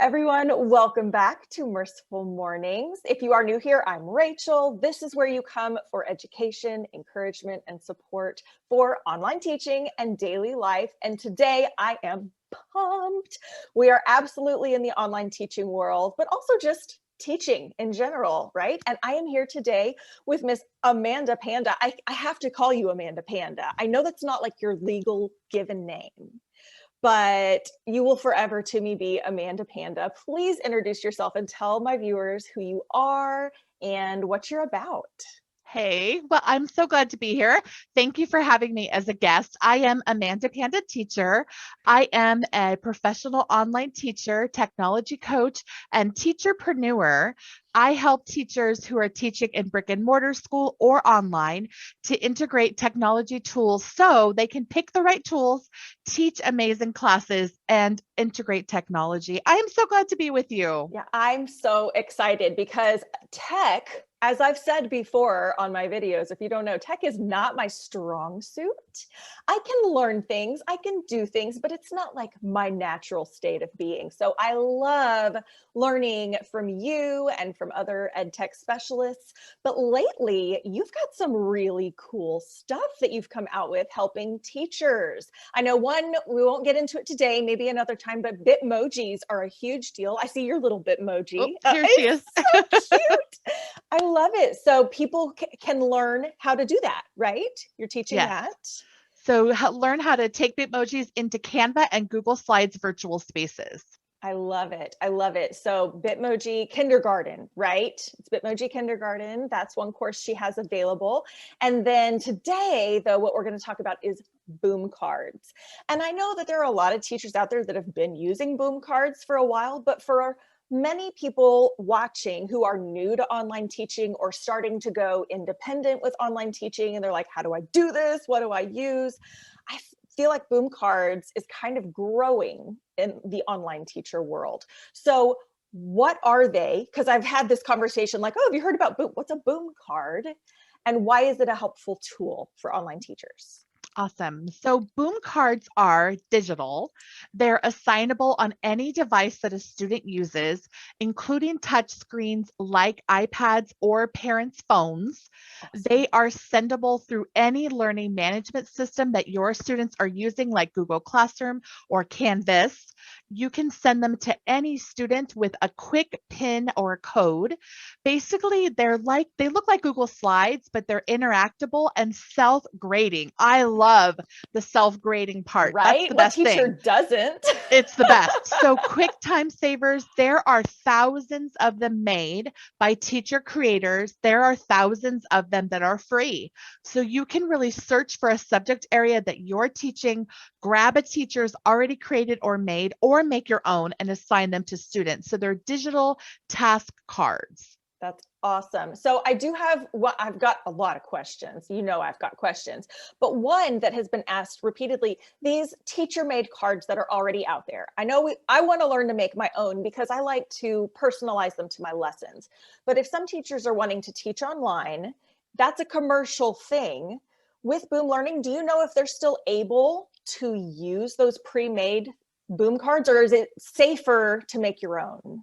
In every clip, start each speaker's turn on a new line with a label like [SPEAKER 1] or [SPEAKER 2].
[SPEAKER 1] everyone. Welcome back to Merciful Mornings. If you are new here, I'm Rachel. This is where you come for education, encouragement, and support for online teaching and daily life. And today I am pumped. We are absolutely in the online teaching world, but also just teaching in general, right? And I am here today with Miss Amanda Panda. I have to call you Amanda Panda. I know that's not like your legal given name, but you will forever to me be Amanda Panda. Please introduce yourself and tell my viewers who you are and what you're about.
[SPEAKER 2] Hey, well, I'm so glad to be here. Thank you for having me as a guest. I am Amanda Panda Teacher. I am a professional online teacher, technology coach, and teacherpreneur. I help teachers who are teaching in brick and mortar school or online to integrate technology tools so they can pick the right tools, teach amazing classes, and integrate technology. I am so glad to be with you.
[SPEAKER 1] Yeah, I'm so excited because tech, as I've said before on my videos, if you don't know, tech is not my strong suit. I can learn things, I can do things, but it's not like my natural state of being. So I love learning from you and from other ed tech specialists. But lately, you've got some really cool stuff that you've come out with helping teachers. I know one, we won't get into it today, maybe another time, but Bitmojis are a huge deal. I see your little Bitmoji.
[SPEAKER 2] Oh, here she is.
[SPEAKER 1] So cute. I love it. So people can learn how to do that, right? You're teaching
[SPEAKER 2] Yes.
[SPEAKER 1] that.
[SPEAKER 2] So learn how to take Bitmojis into Canva and Google Slides virtual spaces.
[SPEAKER 1] I love it. I love it. So Bitmoji Kindergarten, right? It's Bitmoji Kindergarten. That's one course she has available. And then today, though, what we're going to talk about is boom cards. And I know that there are a lot of teachers out there that have been using boom cards for a while, but for many people watching who are new to online teaching or starting to go independent with online teaching, and they're like, how do I do this? What do I use? I feel like boom cards is kind of growing in the online teacher world. So what are they? Because I've had this conversation like, oh, have you heard about boom? What's a boom card? And why is it a helpful tool for online teachers?
[SPEAKER 2] Awesome. So boom cards are digital. They're assignable on any device that a student uses, including touch screens like iPads or parents' phones.
[SPEAKER 1] Awesome.
[SPEAKER 2] They are sendable through any learning management system that your students are using, like Google Classroom or Canvas. You can send them to any student with a quick pin or a code. Basically, they look like Google Slides, but they're interactable and self-grading. I love the self-grading part. That's
[SPEAKER 1] Right?
[SPEAKER 2] the
[SPEAKER 1] What
[SPEAKER 2] best
[SPEAKER 1] teacher
[SPEAKER 2] thing.
[SPEAKER 1] doesn't?
[SPEAKER 2] It's the best. So quick time savers, there are thousands of them made by teacher creators. There are thousands of them that are free. So you can really search for a subject area that you're teaching, grab a teacher's already created or made, or make your own and assign them to students. So they're digital task cards.
[SPEAKER 1] That's awesome. So I've got a lot of questions. You know, I've got questions, but one that has been asked repeatedly, these teacher-made cards that are already out there. I know I want to learn to make my own because I like to personalize them to my lessons. But if some teachers are wanting to teach online, that's a commercial thing. With Boom Learning, do you know if they're still able to use those pre-made Boom cards, or is it safer to make your own?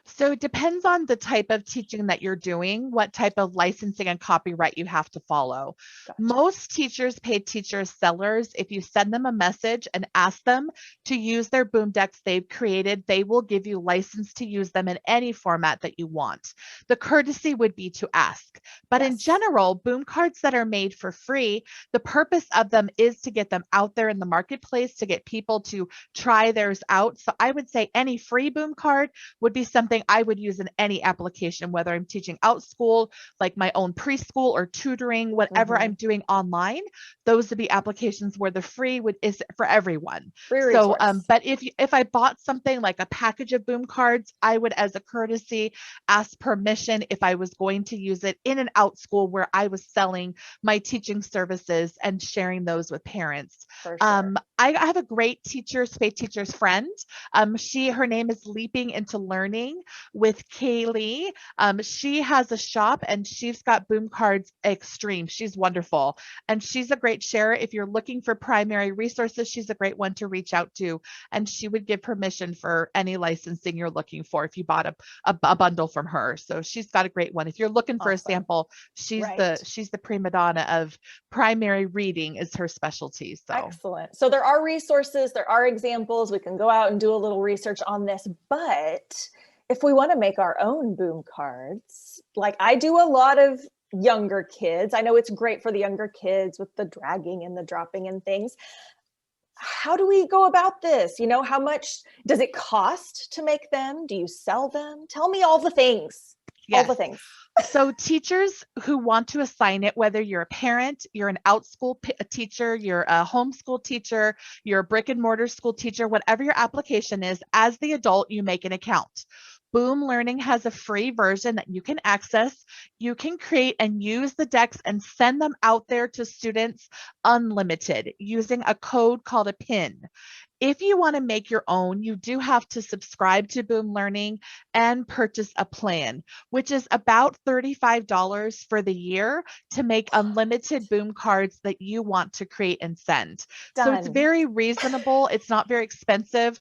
[SPEAKER 2] So it depends on the type of teaching that you're doing, what type of licensing and copyright you have to follow.
[SPEAKER 1] Gotcha.
[SPEAKER 2] Most teachers pay teacher sellers. If you send them a message and ask them to use their boom decks they've created, they will give you license to use them in any format that you want. The courtesy would be to ask. But in
[SPEAKER 1] Yes.
[SPEAKER 2] general, boom cards that are made for free, the purpose of them is to get them out there in the marketplace, to get people to try theirs out. So I would say any free boom card would be something I would use in any application, whether I'm teaching out school, like my own preschool or tutoring, whatever I'm doing online. Those would be applications where the free is for everyone.
[SPEAKER 1] Free
[SPEAKER 2] So,
[SPEAKER 1] resource.
[SPEAKER 2] but if I bought something like a package of boom cards, I would, as a courtesy, ask permission if I was going to use it in an out school where I was selling my teaching services and sharing those with parents.
[SPEAKER 1] For sure.
[SPEAKER 2] I have a great teacher, space teacher's friend. Her name is Leaping into Learning. with Kaylee. She has a shop and she's got Boom Cards Extreme. She's wonderful. And she's a great sharer. If you're looking for primary resources, she's a great one to reach out to. And she would give permission for any licensing you're looking for if you bought a bundle from her. So she's got a great one. If you're looking for a sample, she's the prima donna of primary reading is her specialty. So
[SPEAKER 1] excellent. So there are resources, there are examples. We can go out and do a little research on this, but if we want to make our own Boom cards, like I do a lot of younger kids. I know it's great for the younger kids with the dragging and the dropping and things. How do we go about this? You know, how much does it cost to make them? Do you sell them? Tell me all the things.
[SPEAKER 2] Yes.
[SPEAKER 1] All the things.
[SPEAKER 2] So teachers who want to assign it, whether you're a parent, you're an out-school teacher, you're a homeschool teacher, you're a brick and mortar school teacher, whatever your application is, as the adult, you make an account. Boom Learning has a free version that you can access. You can create and use the decks and send them out there to students unlimited using a code called a PIN. If you want to make your own, you do have to subscribe to Boom Learning and purchase a plan, which is about $35 for the year to make unlimited Boom cards that you want to create and send.
[SPEAKER 1] Done.
[SPEAKER 2] So it's very reasonable. It's not very expensive.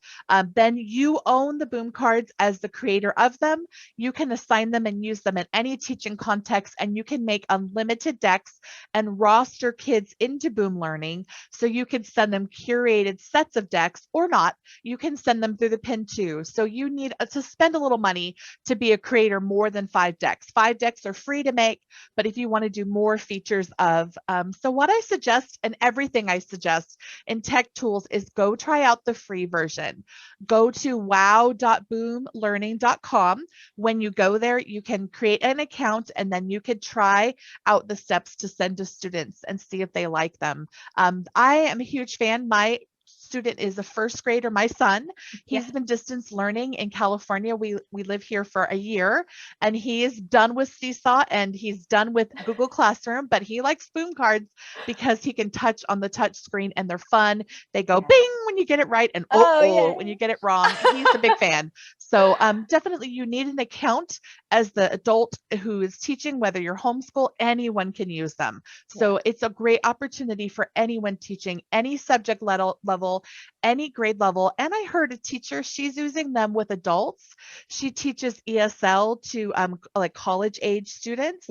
[SPEAKER 2] Then you own the Boom cards as the creator of them. You can assign them and use them in any teaching context, and you can make unlimited decks and roster kids into Boom Learning. So you can send them curated sets of decks or not. You can send them through the PIN too. So you need to spend a little money to be a creator more than 5 decks. 5 decks are free to make, but if you want to do more features of, so what I suggest and everything I suggest in tech tools is go try out the free version. Go to wow.boomlearning.com. When you go there, you can create an account and then you could try out the steps to send to students and see if they like them. I am a huge fan. My student is a first grader, my son. He's been distance learning in California. We live here for a year, and he is done with Seesaw and he's done with Google Classroom, but he likes Boom cards because he can touch on the touch screen and they're fun. They go bing when you get it right and when you get it wrong. He's a big fan. So definitely you need an account as the adult who is teaching, whether you're homeschool, anyone can use them. So it's a great opportunity for anyone teaching any subject level, any grade level. And I heard a teacher, she's using them with adults. She teaches ESL to like college age students.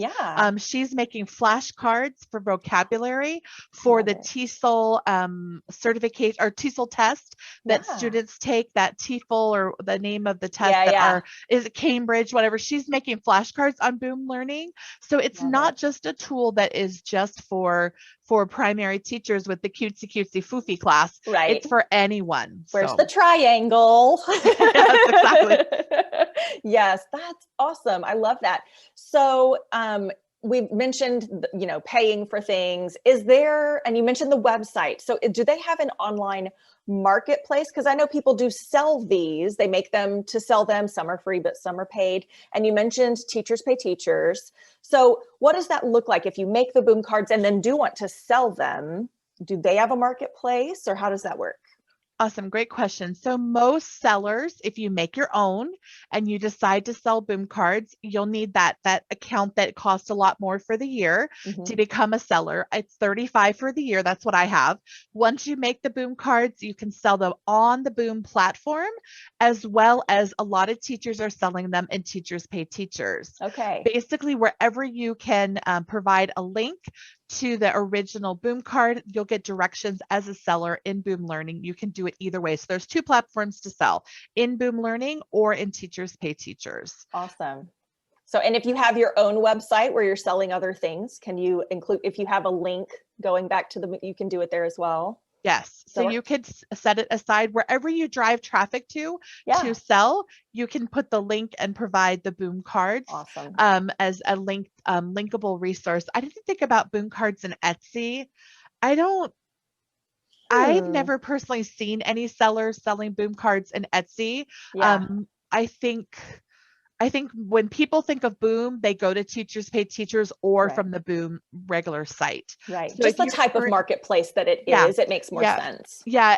[SPEAKER 2] She's making flashcards for vocabulary for the TESOL certification or TESOL test that students take, that TEFL or the name of the test is it Cambridge, whatever. She's making flashcards on Boom Learning. So it's not just a tool that is just for primary teachers with the cutesy foofy class. Right. It's for anyone.
[SPEAKER 1] Where's the triangle?
[SPEAKER 2] Yes, exactly.
[SPEAKER 1] Yes, that's awesome. I love that. So we mentioned, you know, paying for things. Is there, and you mentioned the website. So do they have an online marketplace? Because I know people do sell these. They make them to sell them. Some are free, but some are paid. And you mentioned teachers pay teachers. So what does that look like if you make the Boom cards and then do want to sell them? Do they have a marketplace or how does that work?
[SPEAKER 2] Awesome. Great question. So most sellers, if you make your own and you decide to sell Boom cards, you'll need that account that costs a lot more for the year to become a seller. It's $35 for the year. That's what I have. Once you make the Boom cards, you can sell them on the Boom platform, as well as a lot of teachers are selling them in Teachers Pay Teachers.
[SPEAKER 1] Okay.
[SPEAKER 2] Basically, wherever you can provide a link to the original Boom card, you'll get directions as a seller in Boom Learning. You can do it either way. So there's 2 platforms to sell, in Boom Learning or in Teachers Pay Teachers.
[SPEAKER 1] Awesome. So, and if you have your own website where you're selling other things, can you include, if you have a link going back to you can do it there as well?
[SPEAKER 2] Yes. So you could set it aside wherever you drive traffic to sell. You can put the link and provide the Boom cards as a linkable resource. I didn't think about Boom cards in Etsy. I've never personally seen any sellers selling Boom cards in Etsy. I think when people think of Boom, they go to Teachers Pay Teachers or from the Boom regular site.
[SPEAKER 1] Right. So just the type of marketplace that it is, it makes more sense.
[SPEAKER 2] Yeah.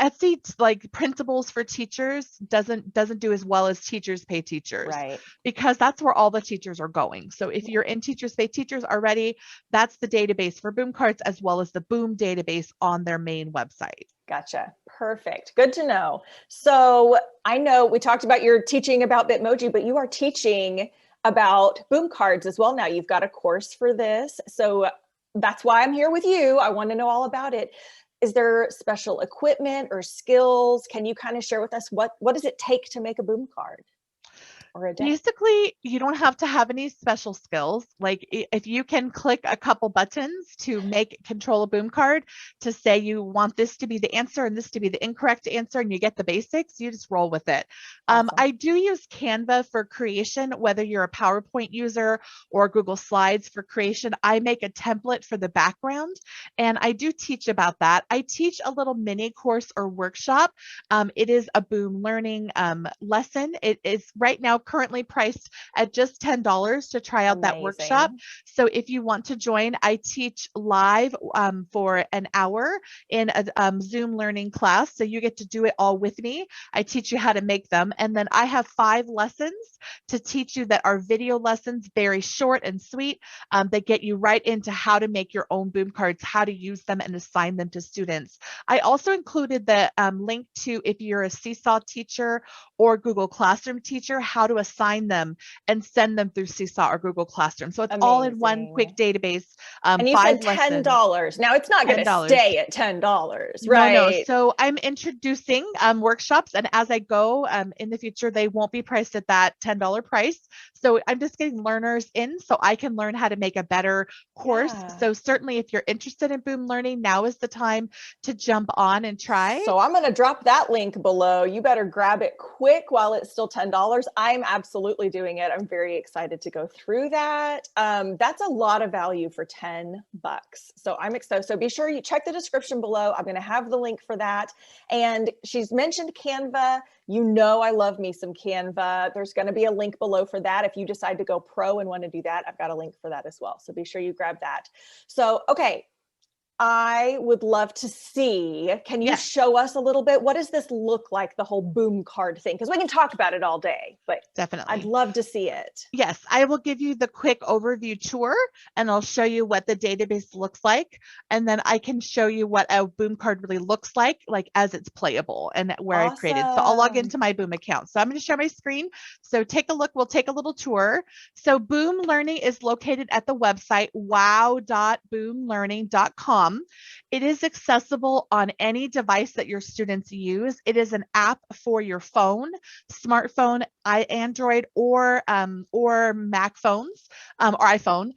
[SPEAKER 2] Etsy, like principles for teachers, doesn't do as well as teachers pay teachers,
[SPEAKER 1] Right.
[SPEAKER 2] because that's where all the teachers are going. So if you're in teachers pay teachers already, that's the database for Boom Cards, as well as the Boom database on their main website.
[SPEAKER 1] Gotcha. Perfect. Good to know. So I know we talked about your teaching about Bitmoji, but you are teaching about Boom Cards as well now. You've got a course for this. So that's why I'm here with you. I want to know all about it. Is there special equipment or skills? Can you kind of share with us what does it take to make a Boom Card or a deck?
[SPEAKER 2] Basically, you don't have to have any special skills. Like if you can click a couple buttons to control a Boom Card, to say you want this to be the answer and this to be the incorrect answer, and you get the basics, you just roll with it.
[SPEAKER 1] Awesome.
[SPEAKER 2] I do use Canva for creation, whether you're a PowerPoint user or Google Slides for creation. I make a template for the background, and I do teach about that. I teach a little mini course or workshop. It is a Boom Learning lesson. It is right now currently priced at just $10 to try out that workshop. So if you want to join, I teach live for an hour in a Zoom learning class. So you get to do it all with me. I teach you how to make them. And then I have 5 lessons to teach you that are video lessons, very short and sweet, that get you right into how to make your own Boom Cards, how to use them and assign them to students. I also included the link to, if you're a Seesaw teacher or Google Classroom teacher, how to assign them and send them through Seesaw or Google Classroom. So it's all in one quick database.
[SPEAKER 1] And you said $10. Now it's not going to stay at $10, right?
[SPEAKER 2] No. So I'm introducing workshops, and as I go in the future, they won't be priced at that $10 price. So I'm just getting learners in so I can learn how to make a better course. Yeah. So certainly if you're interested in Boom Learning, now is the time to jump on and try.
[SPEAKER 1] So I'm going to drop that link below. You better grab it quick while it's still $10. I'm absolutely doing it. I'm very excited to go through that. That's a lot of value for $10. So I'm excited. So be sure you check the description below. I'm going to have the link for that. And she's mentioned Canva. You know, I love me some Canva. There's going to be a link below for that. If you decide to go pro and want to do that, I've got a link for that as well. So be sure you grab that. So, okay. I would love to see, can you show us a little bit? What does this look like, the whole Boom Card thing? Because we can talk about it all day, but
[SPEAKER 2] definitely,
[SPEAKER 1] I'd love to see it.
[SPEAKER 2] Yes, I will give you the quick overview tour, and I'll show you what the database looks like. And then I can show you what a Boom Card really looks like as it's playable and where I created. So I'll log into my Boom account. So I'm going to share my screen. So take a look. We'll take a little tour. So Boom Learning is located at the website wow.boomlearning.com. It is accessible on any device that your students use. It is an app for your phone, smartphone, Android, or Mac phones, or iPhone.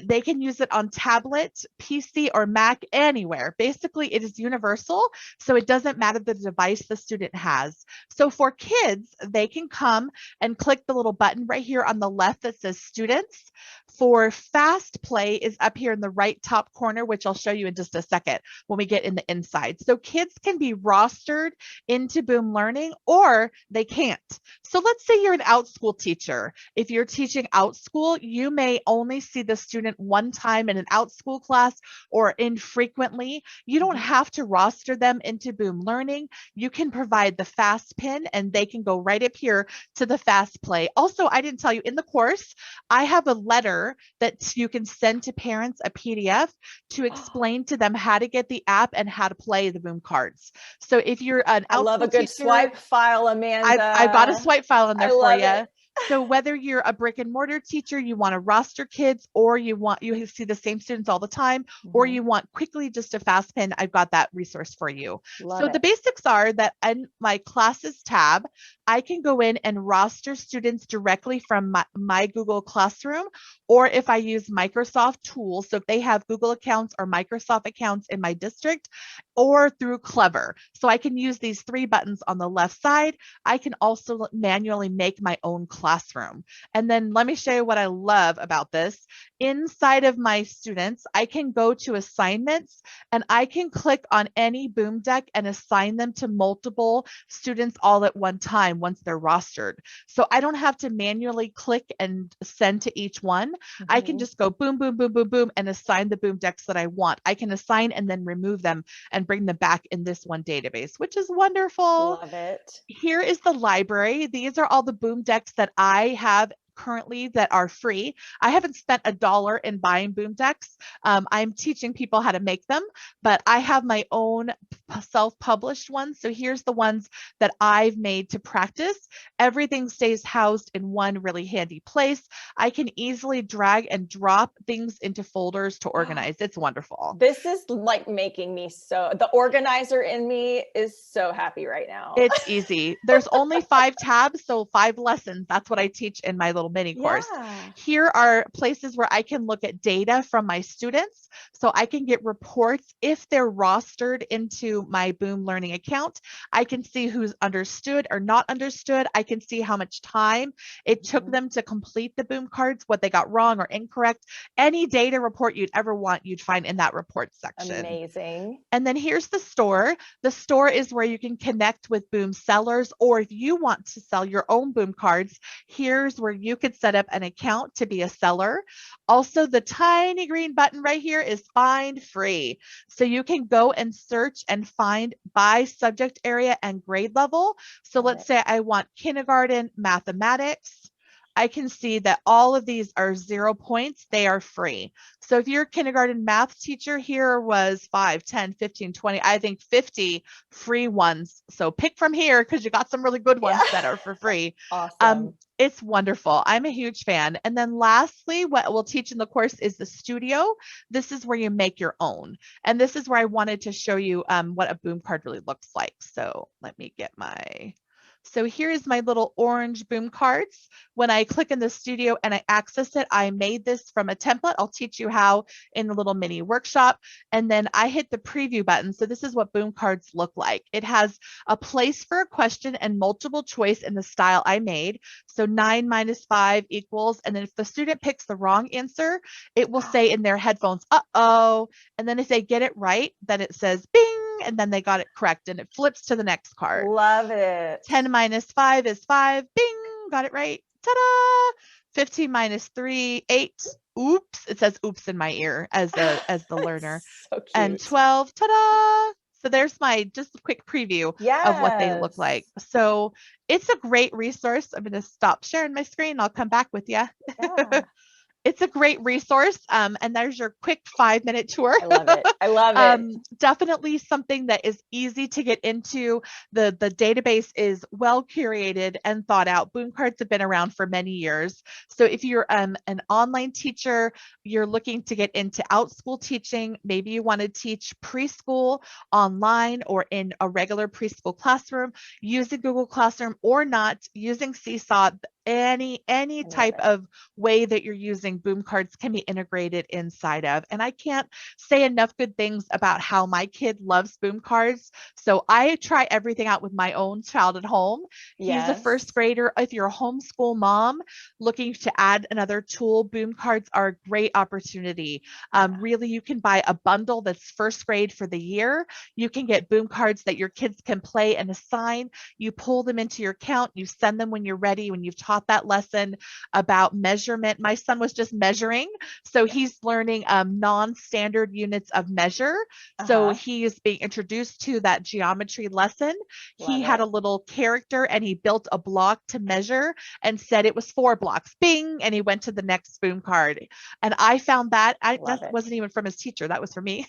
[SPEAKER 2] They can use it on tablet, PC, or Mac, anywhere. Basically, it is universal, so it doesn't matter the device the student has. So for kids, they can come and click the little button right here on the left that says Students. For Fast Play is up here in the right top corner, which I'll show you in just a second when we get in the inside. So kids can be rostered into Boom Learning, or they can't. So let's say you're an outschool teacher. If you're teaching outschool, you may only see the student one time in an outschool class or infrequently. You don't have to roster them into Boom Learning. You can provide the Fast Pin, and they can go right up here to the Fast Play. Also, I didn't tell you, in the course, I have a letter that you can send to parents, a PDF, to explain to them how to get the app and how to play the Boom Cards. So if you're an outschool teacher, I love a good
[SPEAKER 1] swipe file, Amanda.
[SPEAKER 2] I've got a swipe file in there for you.
[SPEAKER 1] It.
[SPEAKER 2] So whether you're a brick and mortar teacher, you want to roster kids, or you see the same students all the time, or you want quickly just a Fast Pin, I've got that resource for you. So the basics are that in my classes tab, I can go in and roster students directly from my Google Classroom, or if I use Microsoft tools, so if they have Google accounts or Microsoft accounts in my district, or through Clever. So I can use these 3 buttons on the left side. I can also manually make my own classroom. And then let me show you what I love about this inside of my students, I can go to assignments and I can click on any boom deck and assign them to multiple students all at one time once they're rostered. So I don't have to manually click and send to each one. I can just go boom, boom, boom, boom, boom, and assign the boom decks that I want. I can assign and then remove them and bring them back in this one database, which is wonderful.
[SPEAKER 1] Love it.
[SPEAKER 2] Here is the library. These are all the boom decks that I have currently that are free. I haven't spent $1 in buying boom decks. I'm teaching people how to make them, but I have my own self-published ones. So here's the ones that I've made to practice. Everything stays housed in one really handy place. I can easily drag and drop things into folders to organize. It's wonderful.
[SPEAKER 1] This is like making me the organizer in me is so happy right now.
[SPEAKER 2] It's easy. There's only 5 tabs, so 5 lessons. That's what I teach in my little mini course.
[SPEAKER 1] Yeah.
[SPEAKER 2] Here are places where I can look at data from my students. So I can get reports if they're rostered into my Boom Learning account. I can see who's understood or not understood. I can see how much time it took them to complete the Boom cards, what they got wrong or incorrect. Any data report you'd ever want, you'd find in that report section.
[SPEAKER 1] Amazing.
[SPEAKER 2] And then here's the store. The store is where you can connect with Boom sellers, or if you want to sell your own Boom cards, here's where you could set up an account to be a seller. Also, the tiny green button right here is find free. So you can go and search and find by subject area and grade level. So let's say I want kindergarten mathematics. I can see that all of these are 0 points. They are free. So if you're a kindergarten math teacher, here was 5, 10, 15, 20, I think 50 free ones. So pick from here because you got some really good ones that are for free.
[SPEAKER 1] Awesome.
[SPEAKER 2] It's wonderful. I'm a huge fan. And then lastly, what we'll teach in the course is the studio. This is where you make your own. And this is where I wanted to show you what a boom card really looks like. So let me get so here's my little orange boom cards. When I click in the studio and I access it, I made this from a template. I'll teach you how in the little mini workshop. And then I hit the preview button. So this is what boom cards look like. It has a place for a question and multiple choice in the style I made. So 9 minus 5 equals, and then if the student picks the wrong answer, it will say in their headphones, uh-oh. And then if they get it right, then it says bing, and then they got it correct, and it flips to the next card.
[SPEAKER 1] Love it.
[SPEAKER 2] 10 minus 5 is 5. Bing, got it right. Ta-da! 15 minus 3, 8. Oops, it says oops in my ear as the learner.
[SPEAKER 1] So cute.
[SPEAKER 2] And 12, ta-da! So there's my just a quick preview of what they look like. So it's a great resource. I'm going to stop sharing my screen. I'll come back with you.
[SPEAKER 1] Yeah.
[SPEAKER 2] It's a great resource. And there's your quick 5-minute tour.
[SPEAKER 1] I love it. I love it.
[SPEAKER 2] Definitely something that is easy to get into. The database is well curated and thought out. Boom cards have been around for many years. So if you're an online teacher, you're looking to get into outschool teaching, maybe you want to teach preschool online or in a regular preschool classroom, using Google Classroom or not, using Seesaw, any type of way that you're using boom cards can be integrated inside of. And I can't say enough good things about how my kid loves boom cards. So I try everything out with my own child at home. He's a first grader. If you're a homeschool mom looking to add another tool, boom cards are a great opportunity. Really, you can buy a bundle that's first grade for the year. You can get boom cards that your kids can play and assign. You pull them into your account. You send them when you're ready, when you've taught that lesson about measurement. My son was just measuring, so he's learning non-standard units of measure. So he is being introduced to that geometry lesson. He had a little character and he built a block to measure and said it was 4 blocks. Bing, and he went to the next boom card. And I found that that wasn't even from his teacher, that was for me.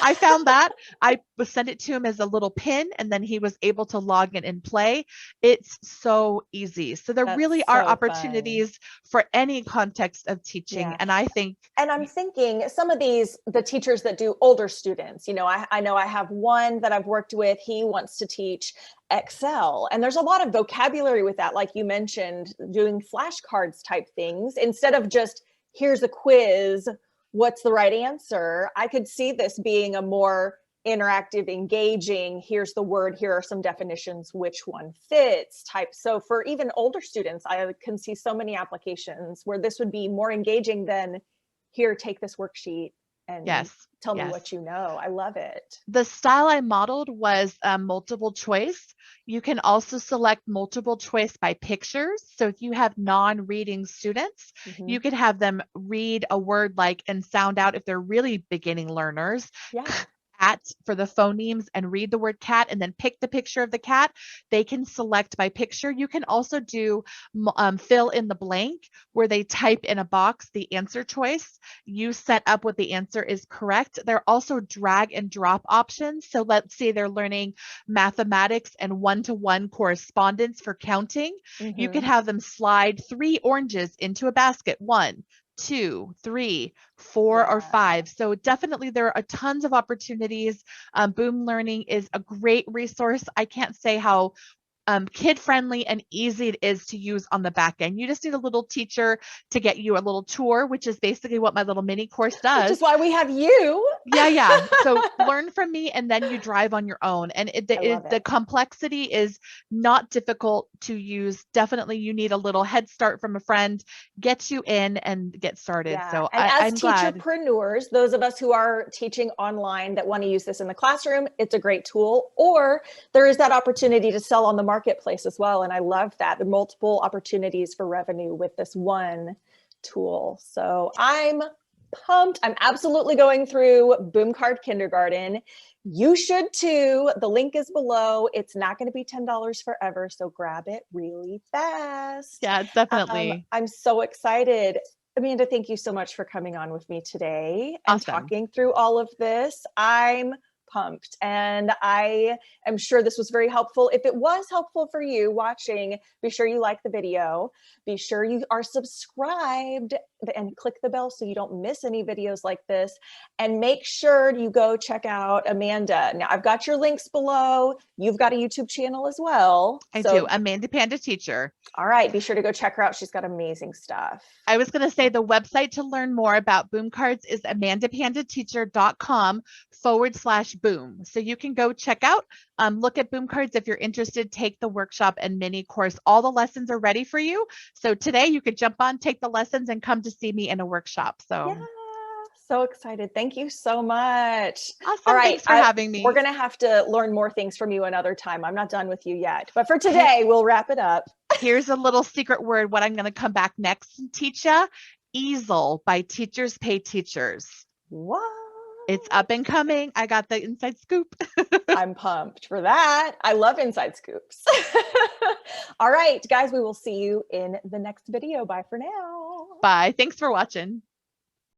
[SPEAKER 2] I found that. I sent it to him as a little pin, and then he was able to log in and play. It's so easy. So there really are opportunities for any context of teaching. And I think,
[SPEAKER 1] and I'm thinking some of the teachers that do older students, I know I have one that I've worked with. He wants to teach Excel, and there's a lot of vocabulary with that, like you mentioned, doing flashcards type things instead of just here's a quiz, what's the right answer. I could see this being a more interactive, engaging, here's the word, here are some definitions, which one fits type. So for even older students, I can see so many applications where this would be more engaging than here, take this worksheet and
[SPEAKER 2] Yes.
[SPEAKER 1] tell me
[SPEAKER 2] Yes.
[SPEAKER 1] what you know. I love it.
[SPEAKER 2] The style I modeled was multiple choice. You can also select multiple choice by pictures. So if you have non-reading students, you could have them read a word like and sound out if they're really beginning learners.
[SPEAKER 1] Yeah.
[SPEAKER 2] Cat for the phonemes and read the word cat and then pick the picture of the cat. They can select by picture. You can also do fill in the blank where they type in a box the answer choice. You set up what the answer is correct. There are also drag and drop options. So let's say they're learning mathematics and one-to-one correspondence for counting. You could have them slide 3 oranges into a basket. 1, 2, 3, 4, or 5. So definitely there are tons of opportunities. Boom Learning is a great resource. I can't say how kid friendly and easy it is to use on the back end. You just need a little teacher to get you a little tour, which is basically what my little mini course does.
[SPEAKER 1] Which is why we have you.
[SPEAKER 2] Yeah. So learn from me and then you drive on your own. And the complexity is not difficult to use. Definitely you need a little head start from a friend, get you in and get started.
[SPEAKER 1] Yeah.
[SPEAKER 2] So
[SPEAKER 1] and as
[SPEAKER 2] I'm glad.
[SPEAKER 1] teacherpreneurs, those of us who are teaching online that want to use this in the classroom, it's a great tool. Or there is that opportunity to sell on the marketplace as well. And I love that. The multiple opportunities for revenue with this one tool. So I'm pumped. I'm absolutely going through Boom Card Kindergarten. You should too. The link is below. It's not going to be $10 forever, so grab it really fast.
[SPEAKER 2] Yeah, definitely.
[SPEAKER 1] I'm so excited. Amanda, thank you so much for coming on with me today and talking through all of this. I'm pumped and I am sure this was very helpful. If it was helpful for you watching, be sure you like the video, be sure you are subscribed and click the bell so you don't miss any videos like this, and make sure you go check out Amanda. Now I've got your links below. You've got a YouTube channel as well.
[SPEAKER 2] I do. Amanda Panda Teacher.
[SPEAKER 1] All right, be sure to go check her out. She's got amazing stuff.
[SPEAKER 2] I was going to say the website to learn more about Boom Cards is amandapandateacher.com/boom. So you can go check out, look at Boom Cards if you're interested, take the workshop and mini course. All the lessons are ready for you. So today you could jump on, take the lessons and come to see me in a workshop. So
[SPEAKER 1] yeah, so excited. Thank you so much.
[SPEAKER 2] Awesome.
[SPEAKER 1] All right.
[SPEAKER 2] Thanks for having me.
[SPEAKER 1] We're going to have to learn more things from you another time. I'm not done with you yet, but for today, we'll wrap it up.
[SPEAKER 2] Here's a little secret word. What I'm going to come back next and teach you. Easel by Teachers Pay Teachers.
[SPEAKER 1] What?
[SPEAKER 2] It's up and coming. I got the inside scoop.
[SPEAKER 1] I'm pumped for that. I love inside scoops. All right, guys, we will see you in the next video. Bye for now.
[SPEAKER 2] Bye. Thanks for watching.